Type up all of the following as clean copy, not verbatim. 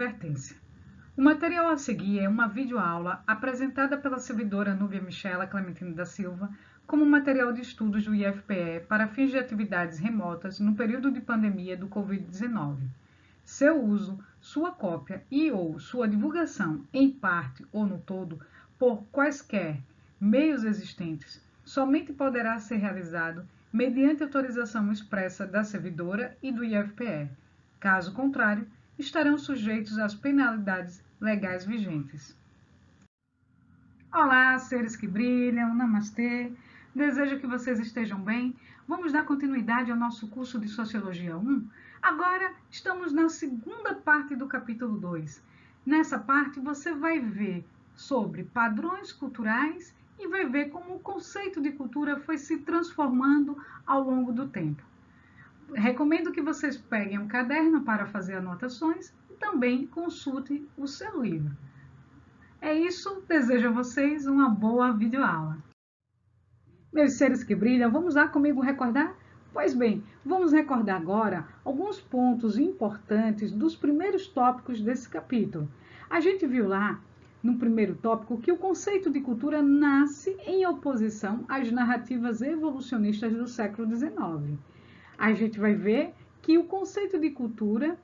Advertência. O material a seguir é uma videoaula apresentada pela servidora Núbia Michela Clementino da Silva como material de estudos do IFPE para fins de atividades remotas no período de pandemia do Covid-19. Seu uso, sua cópia e ou sua divulgação em parte ou no todo por quaisquer meios existentes somente poderá ser realizado mediante autorização expressa da servidora e do IFPE. Caso contrário, estarão sujeitos às penalidades legais vigentes. Olá, seres que brilham, namastê. Desejo que vocês estejam bem. Vamos dar continuidade ao nosso curso de Sociologia 1. Agora estamos na segunda parte do capítulo 2. Nessa parte você vai ver sobre padrões culturais e vai ver como o conceito de cultura foi se transformando ao longo do tempo. Recomendo que vocês peguem um caderno para fazer anotações e também consultem o seu livro. É isso, desejo a vocês uma boa videoaula. Meus seres que brilham, vamos lá comigo recordar? Pois bem, vamos recordar agora alguns pontos importantes dos primeiros tópicos desse capítulo. A gente viu lá, no primeiro tópico, que o conceito de cultura nasce em oposição às narrativas evolucionistas do século XIX. A gente vai ver que o conceito de cultura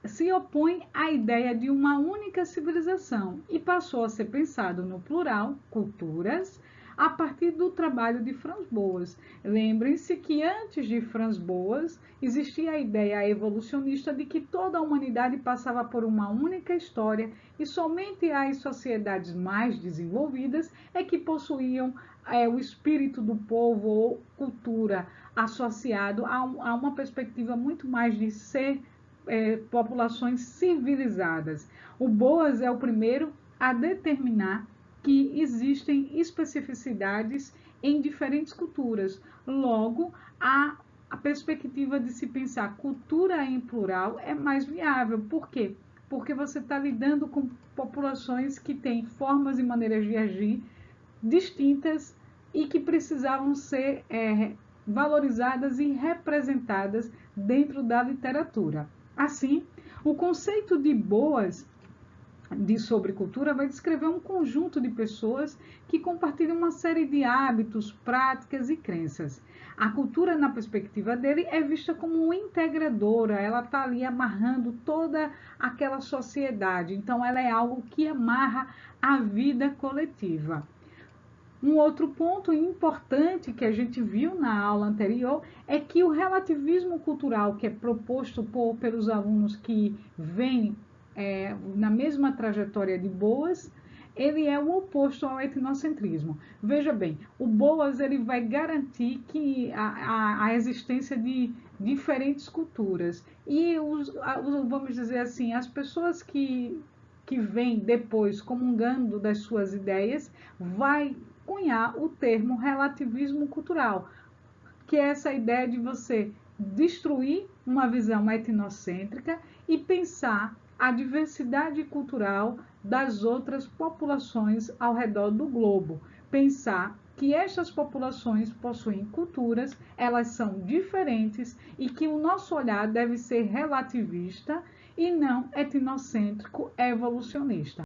se opõe à ideia de uma única civilização e passou a ser pensado no plural, culturas, a partir do trabalho de Franz Boas. Lembrem-se que antes de Franz Boas existia a ideia evolucionista de que toda a humanidade passava por uma única história e somente as sociedades mais desenvolvidas é que possuíam o espírito do povo ou cultura associado a uma perspectiva muito mais de ser populações civilizadas. O Boas é o primeiro a determinar que existem especificidades em diferentes culturas. Logo, a perspectiva de se pensar cultura em plural é mais viável. Por quê? Porque você está lidando com populações que têm formas e maneiras de agir distintas e que precisavam ser valorizadas e representadas dentro da literatura. Assim, o conceito de Boas sobre cultura vai descrever um conjunto de pessoas que compartilham uma série de hábitos, práticas e crenças. A cultura, na perspectiva dele, é vista como integradora, ela está ali amarrando toda aquela sociedade, então ela é algo que amarra a vida coletiva. Um outro ponto importante que a gente viu na aula anterior é que o relativismo cultural que é proposto pelos alunos que vêm na mesma trajetória de Boas, ele é o oposto ao etnocentrismo. Veja bem, o Boas ele vai garantir que a existência de diferentes culturas e vamos dizer assim, as pessoas que vêm depois comungando das suas ideias vai cunhar o termo relativismo cultural, que é essa ideia de você destruir uma visão etnocêntrica e pensar a diversidade cultural das outras populações ao redor do globo. Pensar que estas populações possuem culturas, elas são diferentes e que o nosso olhar deve ser relativista e não etnocêntrico evolucionista.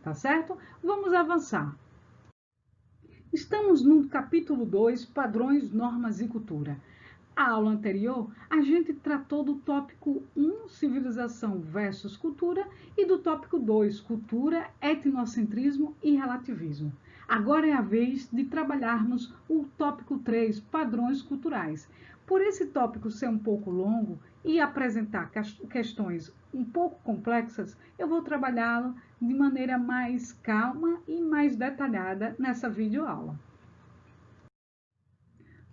Tá certo? Vamos avançar. Estamos no capítulo 2, Padrões, Normas e Cultura. A aula anterior, a gente tratou do tópico 1, Civilização versus Cultura, e do tópico 2, Cultura, Etnocentrismo e Relativismo. Agora é a vez de trabalharmos o tópico 3, Padrões Culturais. Por esse tópico ser um pouco longo e apresentar questões um pouco complexas, eu vou trabalhá-lo de maneira mais calma e mais detalhada nessa videoaula.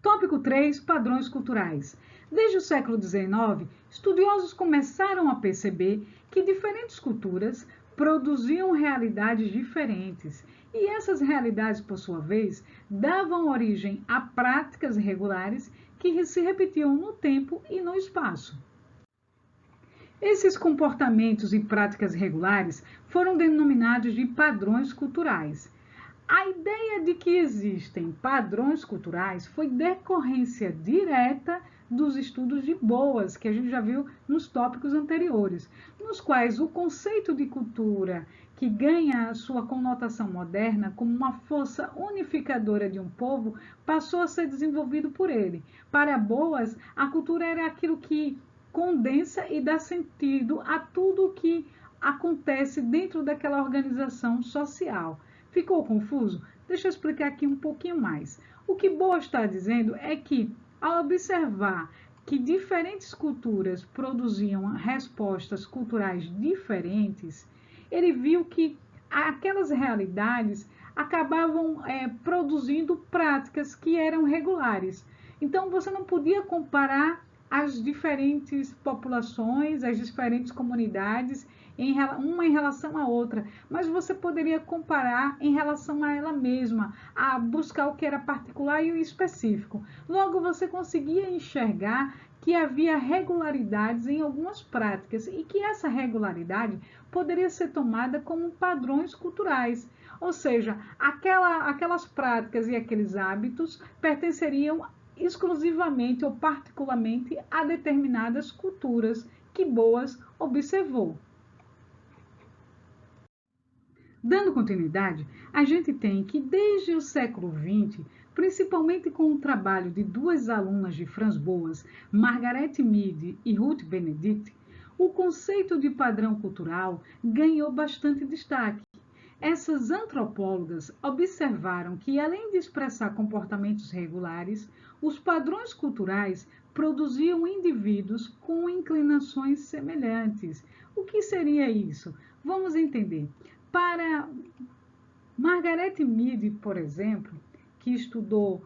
Tópico 3, Padrões Culturais. Desde o século XIX, estudiosos começaram a perceber que diferentes culturas produziam realidades diferentes e essas realidades, por sua vez, davam origem a práticas regulares que se repetiam no tempo e no espaço. Esses comportamentos e práticas regulares foram denominados de padrões culturais. A ideia de que existem padrões culturais foi decorrência direta dos estudos de Boas, que a gente já viu nos tópicos anteriores, nos quais o conceito de cultura, que ganha a sua conotação moderna como uma força unificadora de um povo, passou a ser desenvolvido por ele. Para Boas, a cultura era aquilo que condensa e dá sentido a tudo o que acontece dentro daquela organização social. Ficou confuso? Deixa eu explicar aqui um pouquinho mais. O que Boas está dizendo é que, ao observar que diferentes culturas produziam respostas culturais diferentes, ele viu que aquelas realidades acabavam produzindo práticas que eram regulares. Então, você não podia comparar as diferentes populações, as diferentes comunidades, uma em relação à outra, mas você poderia comparar em relação a ela mesma, a buscar o que era particular e o específico. Logo, você conseguia enxergar que havia regularidades em algumas práticas e que essa regularidade poderia ser tomada como padrões culturais. Ou seja, aquelas práticas e aqueles hábitos pertenceriam exclusivamente ou particularmente a determinadas culturas que Boas observou. Dando continuidade, a gente tem que desde o século XX, principalmente com o trabalho de duas alunas de Franz Boas, Margaret Mead e Ruth Benedict, o conceito de padrão cultural ganhou bastante destaque. Essas antropólogas observaram que, além de expressar comportamentos regulares, os padrões culturais produziam indivíduos com inclinações semelhantes. O que seria isso? Vamos entender. Para Margaret Mead, por exemplo, que estudou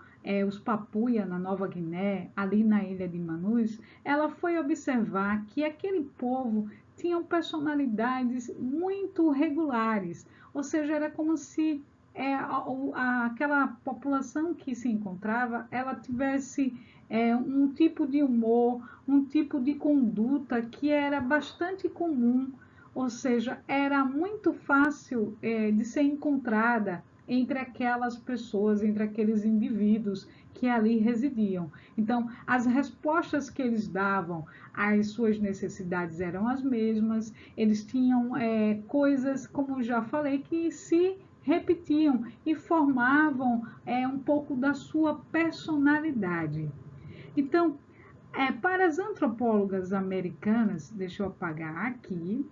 os Papuia na Nova Guiné, ali na ilha de Manus, ela foi observar que aquele povo tinham personalidades muito regulares, ou seja, era como se aquela população que se encontrava, ela tivesse um tipo de humor, um tipo de conduta que era bastante comum, ou seja, era muito fácil de ser encontrada entre aquelas pessoas, entre aqueles indivíduos que ali residiam. Então, as respostas que eles davam às suas necessidades eram as mesmas, eles tinham coisas, como já falei, que se repetiam e formavam um pouco da sua personalidade. Então, para as antropólogas americanas, deixa eu apagar aqui.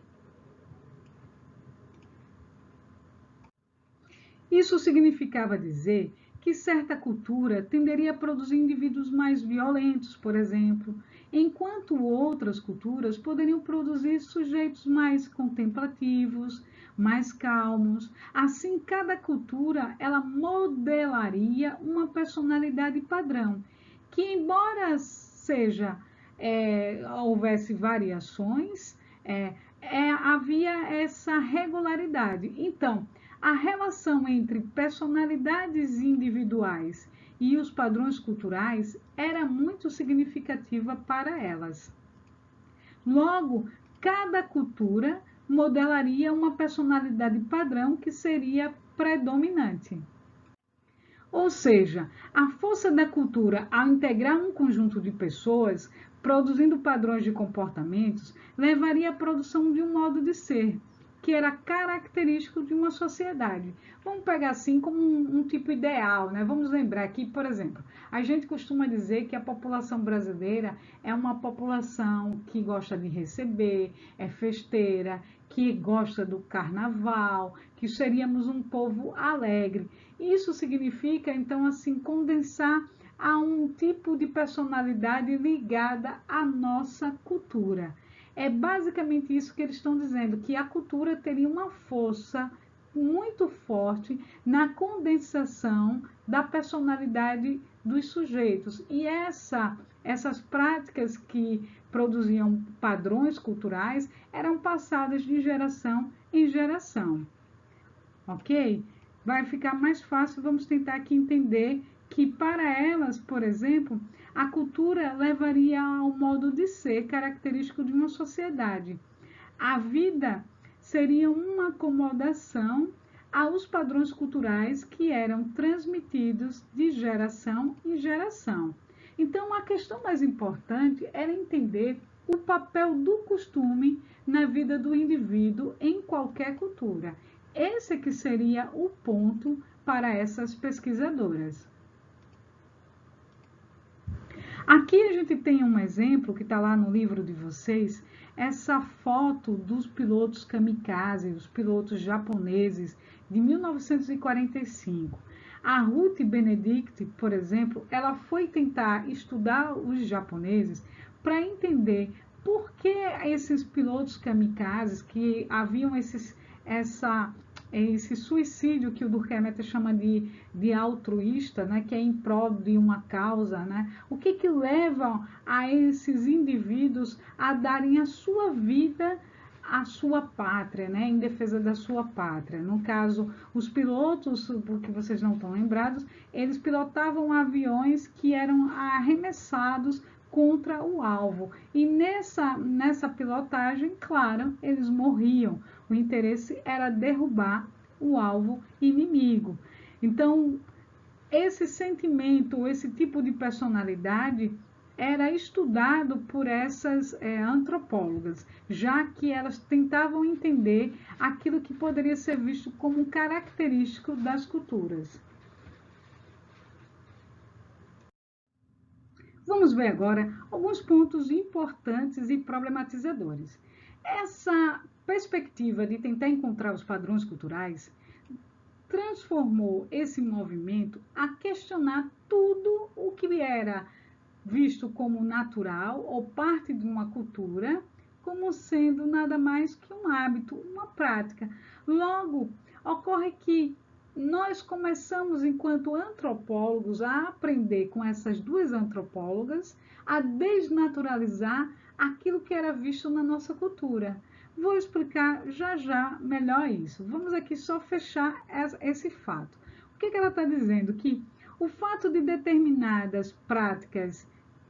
Isso significava dizer que certa cultura tenderia a produzir indivíduos mais violentos, por exemplo, enquanto outras culturas poderiam produzir sujeitos mais contemplativos, mais calmos. Assim, cada cultura ela modelaria uma personalidade padrão, que embora houvesse variações, havia essa regularidade. Então, a relação entre personalidades individuais e os padrões culturais era muito significativa para elas. Logo, cada cultura modelaria uma personalidade padrão que seria predominante. Ou seja, a força da cultura ao integrar um conjunto de pessoas, produzindo padrões de comportamentos, levaria à produção de um modo de ser, que era característico de uma sociedade. Vamos pegar assim como um tipo ideal, né? Vamos lembrar aqui, por exemplo, a gente costuma dizer que a população brasileira é uma população que gosta de receber, é festeira, que gosta do carnaval, que seríamos um povo alegre. Isso significa, então, assim, condensar a um tipo de personalidade ligada à nossa cultura. É basicamente isso que eles estão dizendo, que a cultura teria uma força muito forte na condensação da personalidade dos sujeitos. E essas práticas que produziam padrões culturais eram passadas de geração em geração. Ok? Vai ficar mais fácil, vamos tentar aqui entender que para elas, por exemplo, a cultura levaria ao modo de ser característico de uma sociedade. A vida seria uma acomodação aos padrões culturais que eram transmitidos de geração em geração. Então, a questão mais importante era entender o papel do costume na vida do indivíduo em qualquer cultura. Esse que seria o ponto para essas pesquisadoras. Aqui a gente tem um exemplo que está lá no livro de vocês, essa foto dos pilotos kamikaze, os pilotos japoneses de 1945. A Ruth Benedict, por exemplo, ela foi tentar estudar os japoneses para entender por que esses pilotos kamikazes, que haviam esse suicídio que o Durkheim chama de altruísta, né, que é em prol de uma causa, né? O que leva a esses indivíduos a darem a sua vida à sua pátria, né, em defesa da sua pátria? No caso, os pilotos, porque vocês não estão lembrados, eles pilotavam aviões que eram arremessados contra o alvo. E nessa pilotagem, claro, eles morriam. O interesse era derrubar o alvo inimigo. Então, esse sentimento, esse tipo de personalidade era estudado por essas antropólogas, já que elas tentavam entender aquilo que poderia ser visto como característico das culturas. Vamos ver agora alguns pontos importantes e problematizadores. Essa perspectiva de tentar encontrar os padrões culturais transformou esse movimento a questionar tudo o que era visto como natural ou parte de uma cultura, como sendo nada mais que um hábito, uma prática. Logo, ocorre que nós começamos, enquanto antropólogos, a aprender com essas duas antropólogas a desnaturalizar aquilo que era visto na nossa cultura. Vou explicar já melhor isso. Vamos aqui só fechar esse fato. O que ela está dizendo? Que o fato de determinadas práticas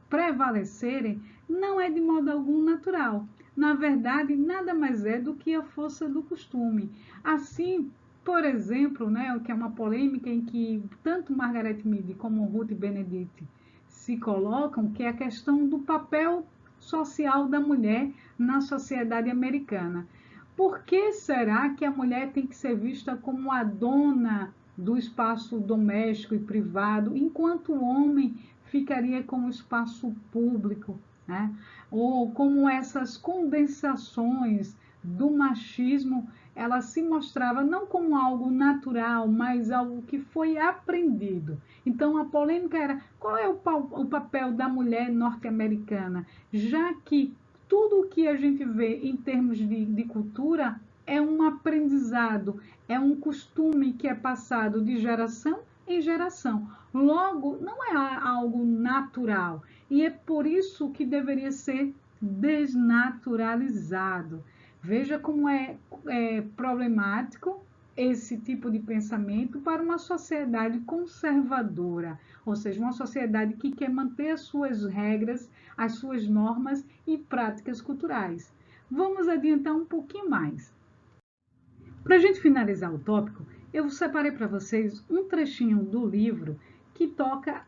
prevalecerem não é de modo algum natural. Na verdade, nada mais é do que a força do costume. Assim, por exemplo, né, o que é uma polêmica em que tanto Margaret Mead como Ruth Benedict se colocam, que é a questão do papel social da mulher na sociedade americana. Por que será que a mulher tem que ser vista como a dona do espaço doméstico e privado, enquanto o homem ficaria como espaço público, né? Ou como essas condensações do machismo, ela se mostrava não como algo natural, mas algo que foi aprendido. Então a polêmica era: qual é o papel da mulher norte-americana? Já que tudo o que a gente vê em termos de cultura é um aprendizado, é um costume que é passado de geração em geração. Logo, não é algo natural. E é por isso que deveria ser desnaturalizado. Veja como é problemático esse tipo de pensamento para uma sociedade conservadora, ou seja, uma sociedade que quer manter as suas regras, as suas normas e práticas culturais. Vamos adiantar um pouquinho mais. Para a gente finalizar o tópico, eu separei para vocês um trechinho do livro que toca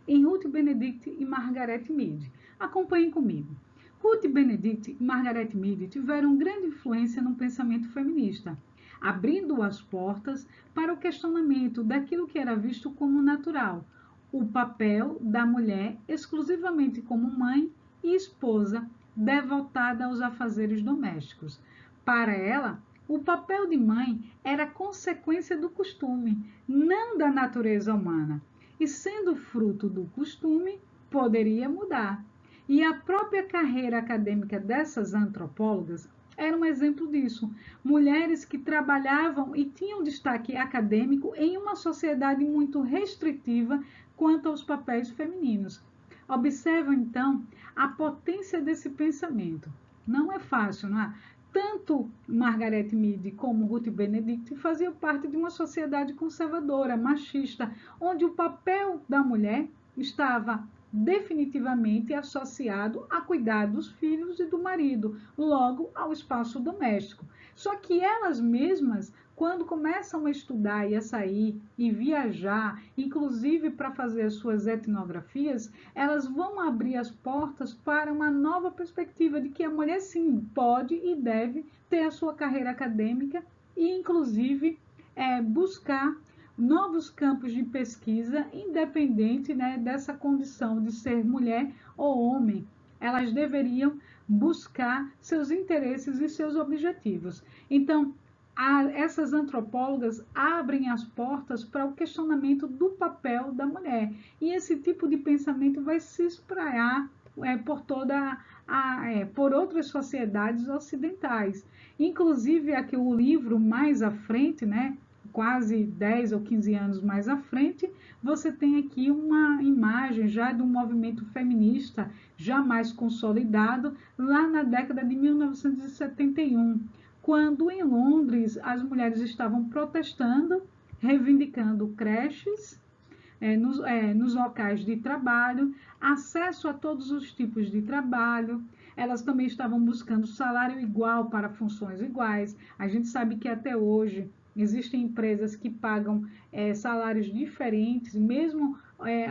em Ruth Benedict e Margaret Mead. Acompanhem comigo. Ruth Benedict e Margaret Mead tiveram grande influência no pensamento feminista, abrindo as portas para o questionamento daquilo que era visto como natural, o papel da mulher exclusivamente como mãe e esposa devotada aos afazeres domésticos. Para ela, o papel de mãe era consequência do costume, não da natureza humana, e sendo fruto do costume, poderia mudar. E a própria carreira acadêmica dessas antropólogas era um exemplo disso. Mulheres que trabalhavam e tinham destaque acadêmico em uma sociedade muito restritiva quanto aos papéis femininos. Observam, então, a potência desse pensamento. Não é fácil, não é? Tanto Margaret Mead como Ruth Benedict faziam parte de uma sociedade conservadora, machista, onde o papel da mulher estava definitivamente associado a cuidar dos filhos e do marido, logo ao espaço doméstico. Só que elas mesmas, quando começam a estudar e a sair e viajar, inclusive para fazer as suas etnografias, elas vão abrir as portas para uma nova perspectiva de que a mulher sim pode e deve ter a sua carreira acadêmica e inclusive buscar novos campos de pesquisa, independente, né, dessa condição de ser mulher ou homem. Elas deveriam buscar seus interesses e seus objetivos. Então, essas antropólogas abrem as portas para o questionamento do papel da mulher. E esse tipo de pensamento vai se espraiar por por outras sociedades ocidentais. Inclusive, aqui o livro mais à frente, né, quase 10 ou 15 anos mais à frente, você tem aqui uma imagem já de um movimento feminista já mais consolidado, lá na década de 1971, quando em Londres as mulheres estavam protestando, reivindicando creches nos locais de trabalho, acesso a todos os tipos de trabalho. Elas também estavam buscando salário igual para funções iguais. A gente sabe que até hoje existem empresas que pagam salários diferentes, mesmo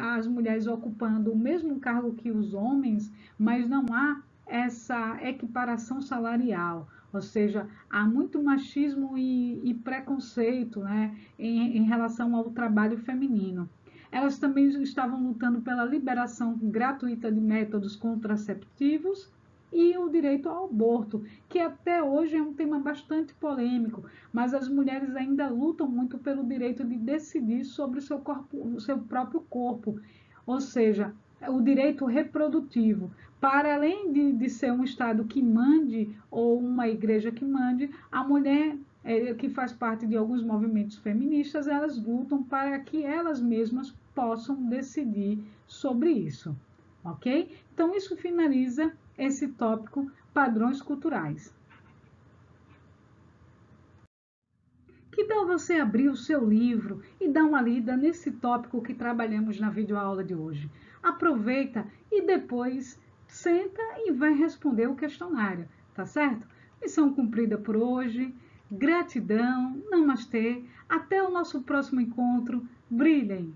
as mulheres ocupando o mesmo cargo que os homens, mas não há essa equiparação salarial. Ou seja, há muito machismo e preconceito, né, em relação ao trabalho feminino. Elas também estavam lutando pela liberação gratuita de métodos contraceptivos e o direito ao aborto, que até hoje é um tema bastante polêmico, mas as mulheres ainda lutam muito pelo direito de decidir sobre o seu próprio corpo, ou seja, o direito reprodutivo. Para além de ser um Estado que mande ou uma igreja que mande, a mulher que faz parte de alguns movimentos feministas, elas lutam para que elas mesmas possam decidir sobre isso, ok? Então, isso finaliza esse tópico padrões culturais. Que tal você abrir o seu livro e dar uma lida nesse tópico que trabalhamos na videoaula de hoje? Aproveita e depois senta e vai responder o questionário, tá certo? Missão cumprida por hoje. Gratidão, namastê. Até o nosso próximo encontro. Brilhem!